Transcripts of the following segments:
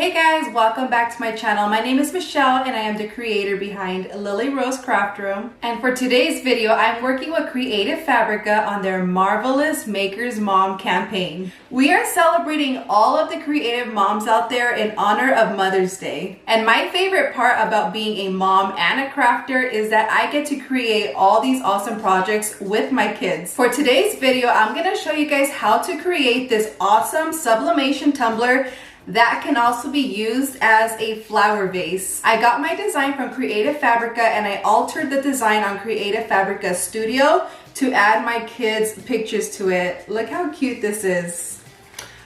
Hey guys, welcome back to my channel. My name is Michelle and I am the creator behind Lily Rose Craft Room. And for today's video, I'm working with Creative Fabrica on their Marvelous Maker's Mom campaign. We are celebrating all of the creative moms out there in honor of Mother's Day. And my favorite part about being a mom and a crafter is that I get to create all these awesome projects with my kids. For today's video, I'm gonna show you guys how to create this awesome sublimation tumbler that can also be used as a flower vase. I got my design from Creative Fabrica and I altered the design on Creative Fabrica Studio to add my kids' pictures to it. Look how cute this is.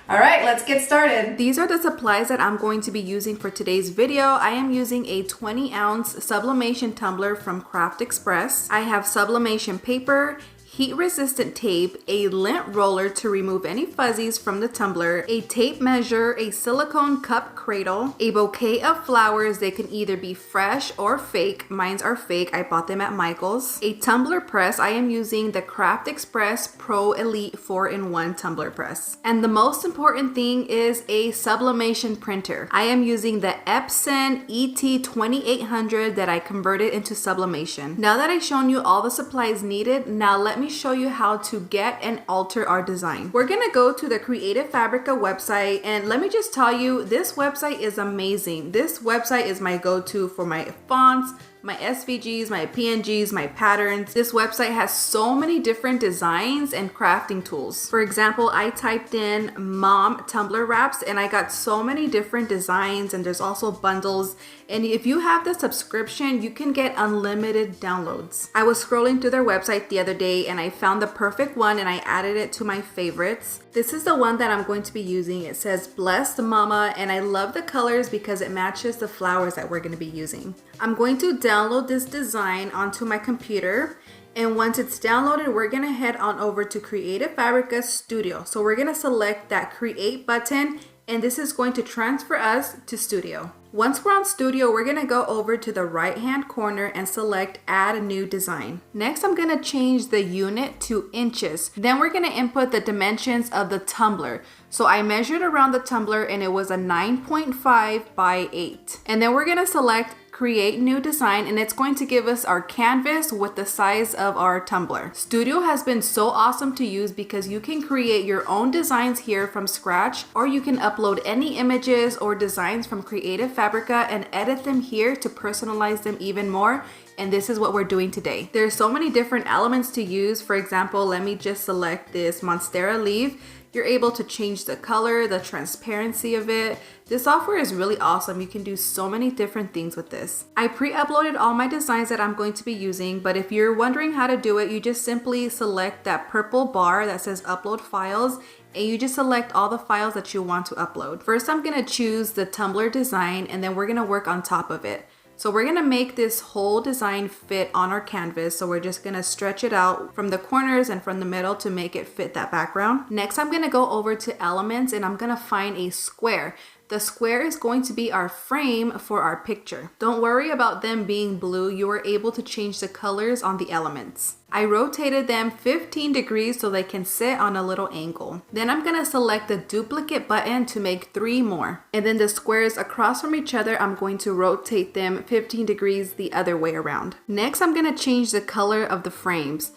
All right, let's get started. These are the supplies that I'm going to be using for today's video. I am using a 20-ounce sublimation tumbler from Craft Express. I have sublimation paper, heat-resistant tape, a lint roller to remove any fuzzies from the tumbler, a tape measure, a silicone cup cradle, a bouquet of flowers. They can either be fresh or fake. Mine are fake. I bought them at Michael's. A tumbler press. I am using the Craft Express Pro Elite 4-in-1 tumbler press. And the most important thing is a sublimation printer. I am using the Epson ET2800 that I converted into sublimation. Now that I've shown you all the supplies needed, now let me show you how to get and alter our design. We're gonna go to the Creative Fabrica website, and let me just tell you, this website is amazing. This website is my go-to for my fonts, my SVGs, my PNGs, my patterns. This website has so many different designs and crafting tools. For example, I typed in mom tumbler wraps and I got so many different designs, and there's also bundles. And if you have the subscription, you can get unlimited downloads. I was scrolling through their website the other day and I found the perfect one and I added it to my favorites. This is the one that I'm going to be using. It says Blessed Mama, and I love the colors because it matches the flowers that we're going to be using. I'm going to download this design onto my computer, and once it's downloaded, we're gonna head on over to Creative Fabrica Studio. So we're gonna select that create button, and this is going to transfer us to Studio. Once we're on Studio, we're gonna go over to the right hand corner and select add a new design. Next, I'm gonna change the unit to inches. Then we're gonna input the dimensions of the tumbler. So I measured around the tumbler and it was a 9.5 by 8. And then we're gonna select create new design, and it's going to give us our canvas with the size of our tumbler. Studio has been so awesome to use because you can create your own designs here from scratch, or you can upload any images or designs from Creative Fabrica and edit them here to personalize them even more. And this is what we're doing today. There's so many different elements to use. For example, let me just select this Monstera leaf. You're able to change the color, the transparency of it. This software is really awesome. You can do so many different things with this. I pre-uploaded all my designs that I'm going to be using, but if you're wondering how to do it, you just simply select that purple bar that says upload files, and you just select all the files that you want to upload. First, I'm gonna choose the tumbler design, and then we're gonna work on top of it. So we're gonna make this whole design fit on our canvas. So we're just gonna stretch it out from the corners and from the middle to make it fit that background. Next, I'm gonna go over to elements and I'm gonna find a square. The square is going to be our frame for our picture. Don't worry about them being blue. You are able to change the colors on the elements. I rotated them 15 degrees so they can sit on a little angle. Then I'm gonna select the duplicate button to make 3 more. And then the squares across from each other, I'm going to rotate them 15 degrees the other way around. Next, I'm gonna change the color of the frames.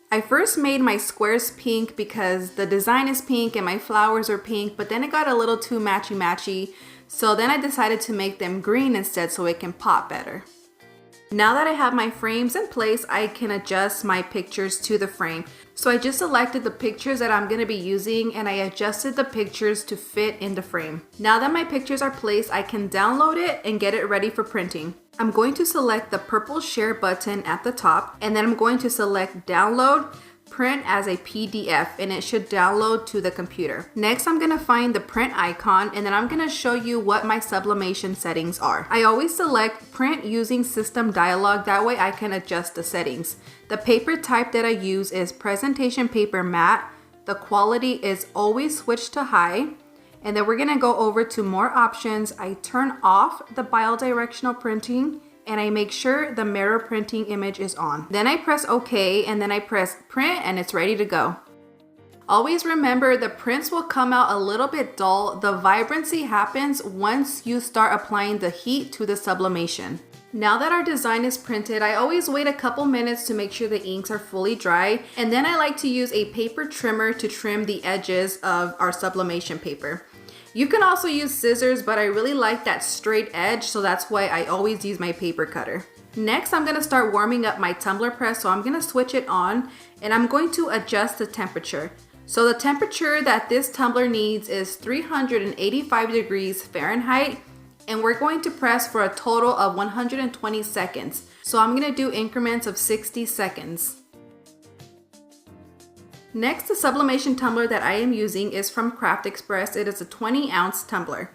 I first made my squares pink because the design is pink and my flowers are pink, but then it got a little too matchy-matchy. So then I decided to make them green instead so it can pop better. Now that I have my frames in place, I can adjust my pictures to the frame. So I just selected the pictures that I'm going to be using and I adjusted the pictures to fit in the frame. Now that my pictures are placed, I can download it and get it ready for printing. I'm going to select the purple share button at the top, and then I'm going to select download, print as a PDF, and it should download to the computer. Next, I'm gonna find the print icon, and then I'm gonna show you what my sublimation settings are. I always select print using system dialog, that way I can adjust the settings. The paper type that I use is presentation paper matte. The quality is always switched to high. And then we're gonna go over to more options. I turn off the bidirectional printing and I make sure the mirror printing image is on. Then I press OK, and then I press print, and it's ready to go. Always remember the prints will come out a little bit dull. The vibrancy happens once you start applying the heat to the sublimation. Now that our design is printed, I always wait a couple minutes to make sure the inks are fully dry, and then I like to use a paper trimmer to trim the edges of our sublimation paper. You can also use scissors, but I really like that straight edge, so that's why I always use my paper cutter. Next, I'm gonna start warming up my tumbler press, so I'm gonna switch it on, and I'm going to adjust the temperature. So the temperature that this tumbler needs is 385 degrees Fahrenheit, and we're going to press for a total of 120 seconds. So I'm gonna do increments of 60 seconds. Next, the sublimation tumbler that I am using is from Craft Express. It is a 20-ounce tumbler.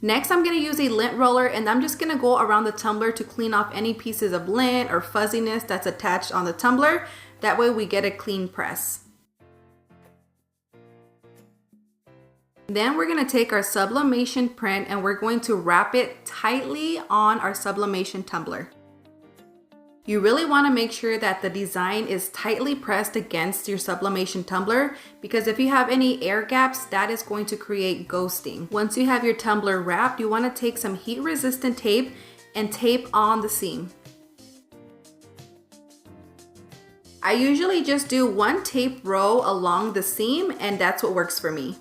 Next, I'm gonna use a lint roller, and I'm just gonna go around the tumbler to clean off any pieces of lint or fuzziness that's attached on the tumbler. That way we get a clean press. Then we're gonna take our sublimation print and we're going to wrap it tightly on our sublimation tumbler. You really wanna make sure that the design is tightly pressed against your sublimation tumbler, because if you have any air gaps, that is going to create ghosting. Once you have your tumbler wrapped, you wanna take some heat-resistant tape and tape on the seam. I usually just do one tape row along the seam, and that's what works for me.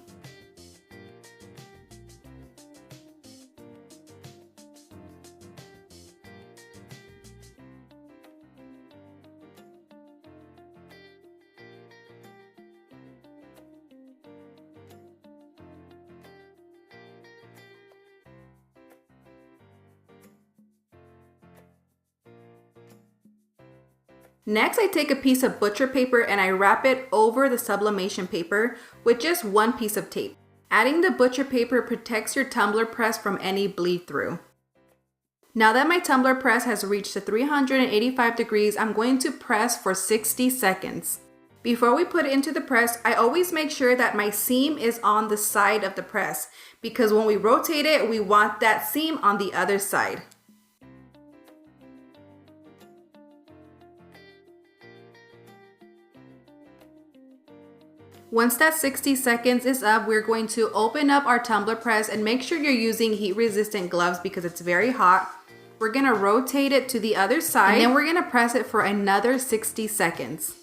Next, I take a piece of butcher paper and I wrap it over the sublimation paper with just one piece of tape. Adding the butcher paper protects your tumbler press from any bleed through. Now that my tumbler press has reached to 385 degrees, I'm going to press for 60 seconds. Before we put it into the press, I always make sure that my seam is on the side of the press, because when we rotate it, we want that seam on the other side. Once that 60 seconds is up, we're going to open up our tumbler press and make sure you're using heat-resistant gloves because it's very hot. We're gonna rotate it to the other side, and then we're gonna press it for another 60 seconds.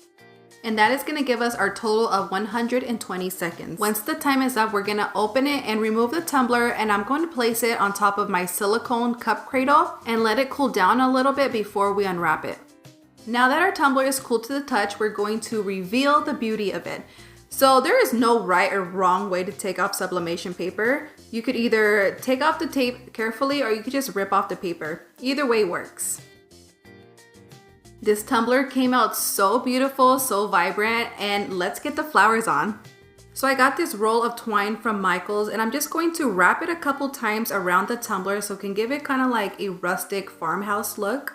And that is gonna give us our total of 120 seconds. Once the time is up, we're gonna open it and remove the tumbler, and I'm going to place it on top of my silicone cup cradle and let it cool down a little bit before we unwrap it. Now that our tumbler is cool to the touch, we're going to reveal the beauty of it. So there is no right or wrong way to take off sublimation paper. You could either take off the tape carefully or you could just rip off the paper. Either way works. This tumbler came out so beautiful, so vibrant, and let's get the flowers on. So I got this roll of twine from Michael's, and I'm just going to wrap it a couple times around the tumbler so it can give it kind of like a rustic farmhouse look.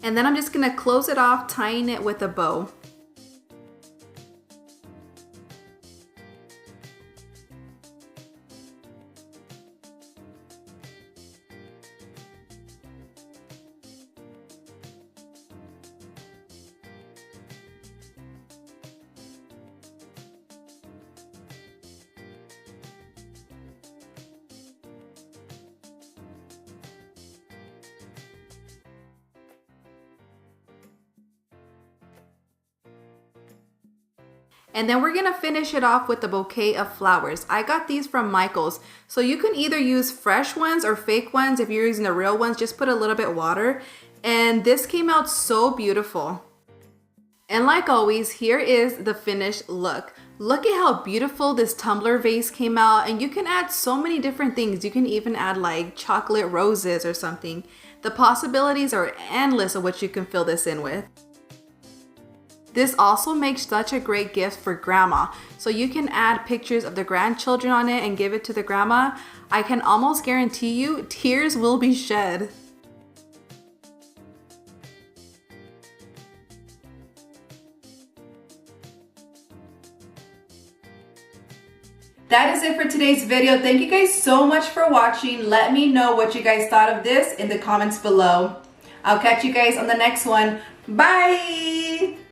And then I'm just gonna close it off, tying it with a bow. And then we're gonna finish it off with a bouquet of flowers. I got these from Michael's. So you can either use fresh ones or fake ones. If you're using the real ones, just put a little bit of water. And this came out so beautiful. And like always, here is the finished look. Look at how beautiful this tumbler vase came out. And you can add so many different things. You can even add like chocolate roses or something. The possibilities are endless of what you can fill this in with. This also makes such a great gift for grandma. So you can add pictures of the grandchildren on it and give it to the grandma. I can almost guarantee you tears will be shed. That is it for today's video. Thank you guys so much for watching. Let me know what you guys thought of this in the comments below. I'll catch you guys on the next one. Bye!